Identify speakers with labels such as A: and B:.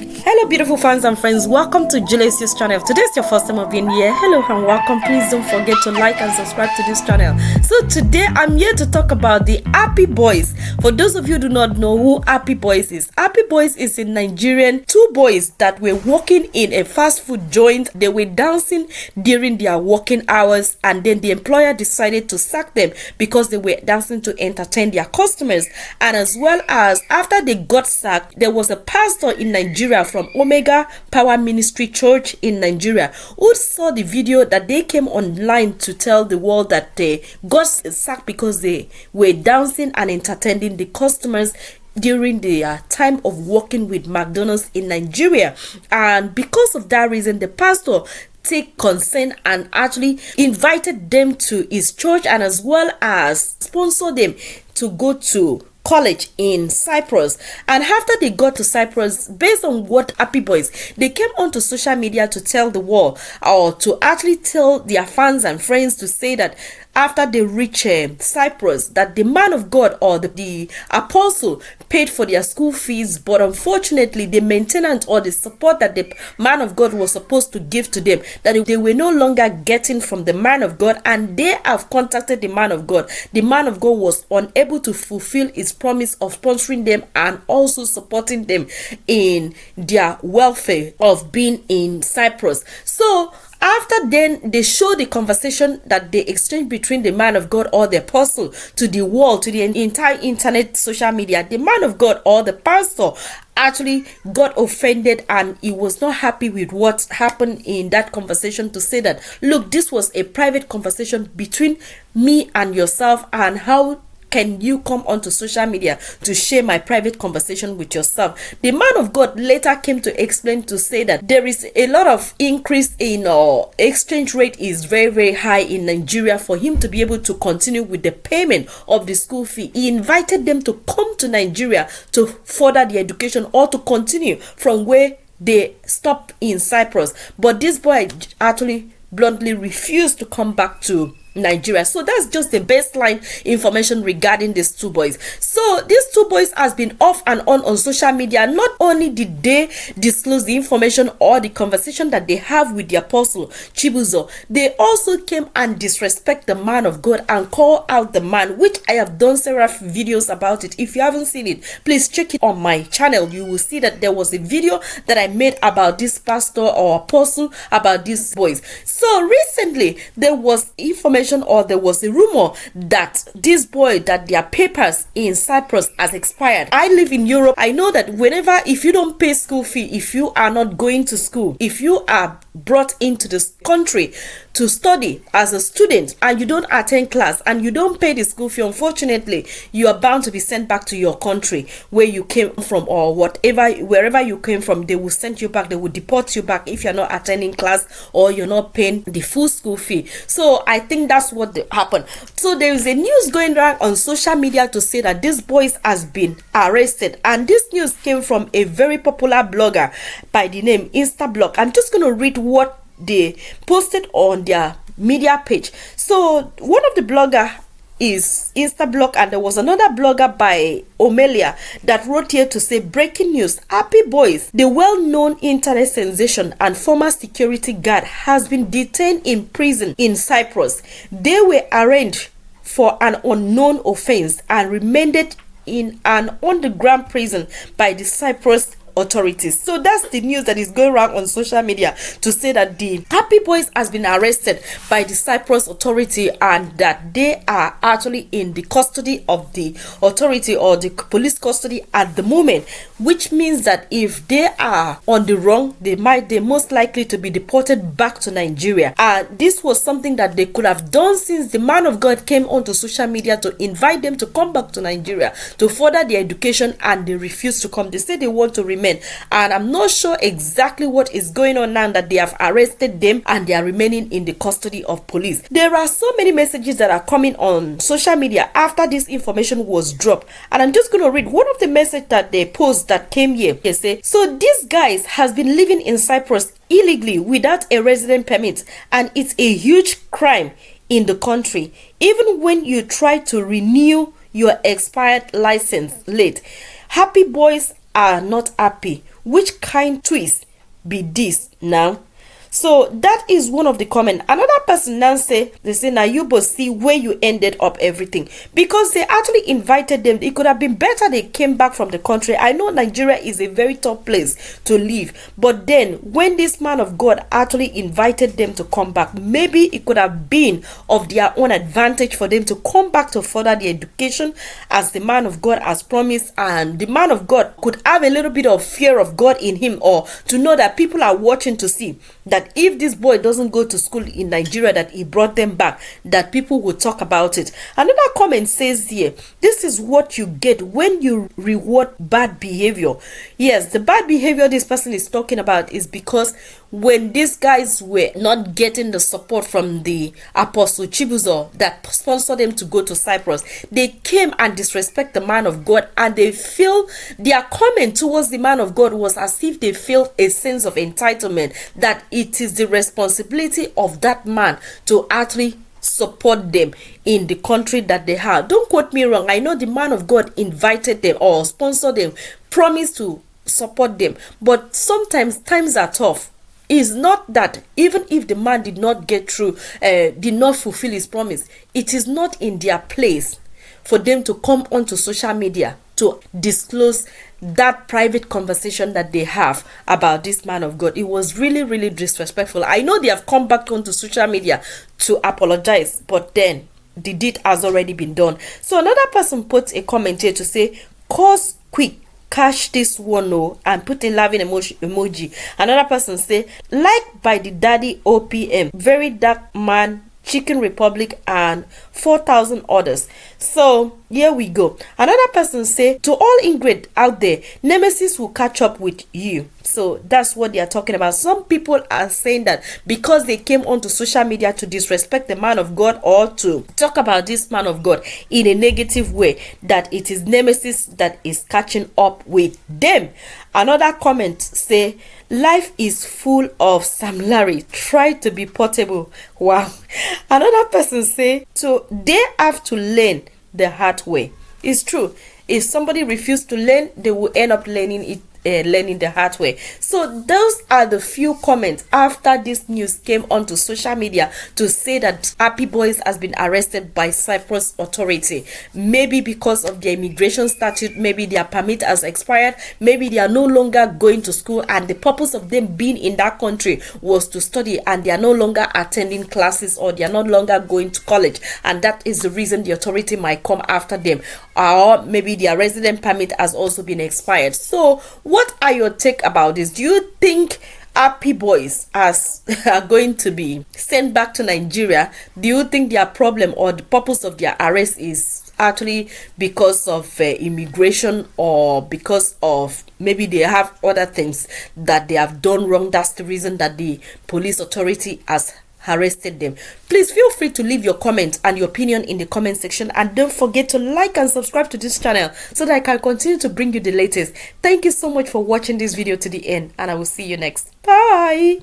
A: Hello beautiful fans and friends, welcome to JulietJules channel. If today is your first time of being here, hello and welcome. Please don't forget to like and subscribe to this channel. So today I'm here to talk about the Happie Boys. For those of you who do not know who Happie Boys is, Happie Boys is in Nigerian. Two boys that were working in a fast food joint. They were dancing during their working hours, and then the employer decided to sack them because they were dancing to entertain their customers. And as well as after they got sacked, there was a pastor in Nigeria from Omega Power Ministry Church in Nigeria who saw the video that they came online to tell the world that they got sacked because they were dancing and entertaining the customers during the time of working with McDonald's in Nigeria. And because of that reason, the pastor take concern and actually invited them to his church, and as well as sponsor them to go to college in Cyprus. And after they got to Cyprus, based on what Happie Boys, they came onto social media to tell the world, or to actually tell their fans and friends, to say that after they reach Cyprus, that the man of God or the apostle paid for their school fees, but unfortunately the maintenance or the support that the man of God was supposed to give to them, that they were no longer getting from the man of God, and they have contacted the man of God. The man of God was unable to fulfill his promise of sponsoring them and also supporting them in their welfare of being in Cyprus. So after then, they show the conversation that they exchanged between the man of God or the apostle to the world, to the entire internet, social media. The man of God or the pastor actually got offended, and he was not happy with what happened in that conversation, to say that, look, this was a private conversation between me and yourself, and how can you come onto social media to share my private conversation with yourself? The man of God later came to explain, to say that there is a lot of increase in exchange rate is very high in Nigeria for him to be able to continue with the payment of the school fee. He invited them to come to Nigeria to further their education or to continue from where they stopped in Cyprus. But this boy actually bluntly refused to come back to Nigeria. So that's just the baseline information regarding these two boys. So these two boys has been off and on social media. Not only did they disclose the information or the conversation that they have with the apostle Chibuzo, they also came and disrespect the man of God and call out the man, which I have done several videos about it. If you haven't seen it, please check it on my channel. You will see that there was a video that I made about this pastor or apostle, about these boys. So recently there was information, or there was a rumor that this boy, that their papers in Cyprus has expired. I live in Europe. I know that whenever, if you don't pay school fee, if you are not going to school, if you are brought into this country to study as a student and you don't attend class and you don't pay the school fee, unfortunately you are bound to be sent back to your country where you came from, or wherever you came from. They will send you back, they will deport you back if you're not attending class or you're not paying the full school fee. So I think that's what happened. So there is a news going around on social media to say that this boy has been arrested, and this news came from a very popular blogger by the name Instablog. I'm just going to read what they posted on their media page. So one of the blogger is Instablog, and there was another blogger by Omelia that wrote here to say, breaking news: Happie Boys, the well-known internet sensation and former security guard, has been detained in prison in Cyprus. They were arraigned for an unknown offense and remained in an underground prison by the Cyprus authorities. So that's the news that is going around on social media, to say that the Happie Boys has been arrested by the Cyprus authority, and that they are actually in the custody of the authority, or the police custody at the moment, which means that if they are on the wrong, they most likely to be deported back to Nigeria. And this was something that they could have done since the man of God came onto social media to invite them to come back to Nigeria to further their education, and they refused to come. They say they want to remain, and I'm not sure exactly what is going on now that they have arrested them and they are remaining in the custody of police. There are so many messages that are coming on social media after this information was dropped, and I'm just going to read one of the messages that they post that came here. They say, so this guys has been living in Cyprus illegally without a resident permit, and it's a huge crime in the country, even when you try to renew your expired license late. Happie Boys are not happy which kind twist be this now? So that is one of the comment. Another person now say, they say, now you both see where you ended up everything, because they actually invited them. It could have been better they came back from the country. I know Nigeria is a very tough place to live, but then when this man of God actually invited them to come back, maybe it could have been of their own advantage for them to come back to further their education as the man of God has promised, and the man of God could have a little bit of fear of God in him, or to know that people are watching to see that if this boy doesn't go to school in Nigeria, that he brought them back, that people will talk about it. Another comment says here, this is what you get when you reward bad behavior. Yes, the bad behavior this person is talking about is because when these guys were not getting the support from the Apostle Chibuzo that sponsored them to go to Cyprus, they came and disrespect the man of God, and they feel their comment towards the man of God was as if they feel a sense of entitlement, that it is the responsibility of that man to actually support them in the country that they have. Don't quote me wrong. I know the man of God invited them or sponsored them, promised to support them, but sometimes times are tough. It's not that even if the man did not get through, did not fulfill his promise, it is not in their place for them to come onto social media to disclose that private conversation that they have about this man of God. It was really, really disrespectful. I know they have come back onto social media to apologize, but then the deed has already been done. So another person put a comment here to say, cause quick, cash this one, oh, and put a laughing emoji. Another person say, like by the daddy OPM, very dark man, Chicken Republic, and 4,000 others. So here we go. Another person say, to all Ingrid out there, Nemesis will catch up with you. So that's what they are talking about. Some people are saying that because they came onto social media to disrespect the man of God or to talk about this man of God in a negative way, that it is Nemesis that is catching up with them. Another comment say, life is full of Sam Larry, try to be portable. Wow. Another person say, so they have to learn the hard way. It's true. If somebody refuses to learn, they will end up learning it. Learning the hard way. So those are the few comments after this news came onto social media to say that Happie Boys has been arrested by Cyprus authority. Maybe because of their immigration statute, maybe their permit has expired, maybe they are no longer going to school, and the purpose of them being in that country was to study, and they are no longer attending classes, or they are no longer going to college, and that is the reason the authority might come after them. Or maybe their resident permit has also been expired. So what are your take about this? Do you think Happie Boys are going to be sent back to Nigeria? Do you think their problem or the purpose of their arrest is actually because of immigration, or because of maybe they have other things that they have done wrong? That's the reason that the police authority has arrested them. Please feel free to leave your comment and your opinion in the comment section, and don't forget to like and subscribe to this channel so that I can continue to bring you the latest. Thank you so much for watching this video to the end, and I will see you next. Bye.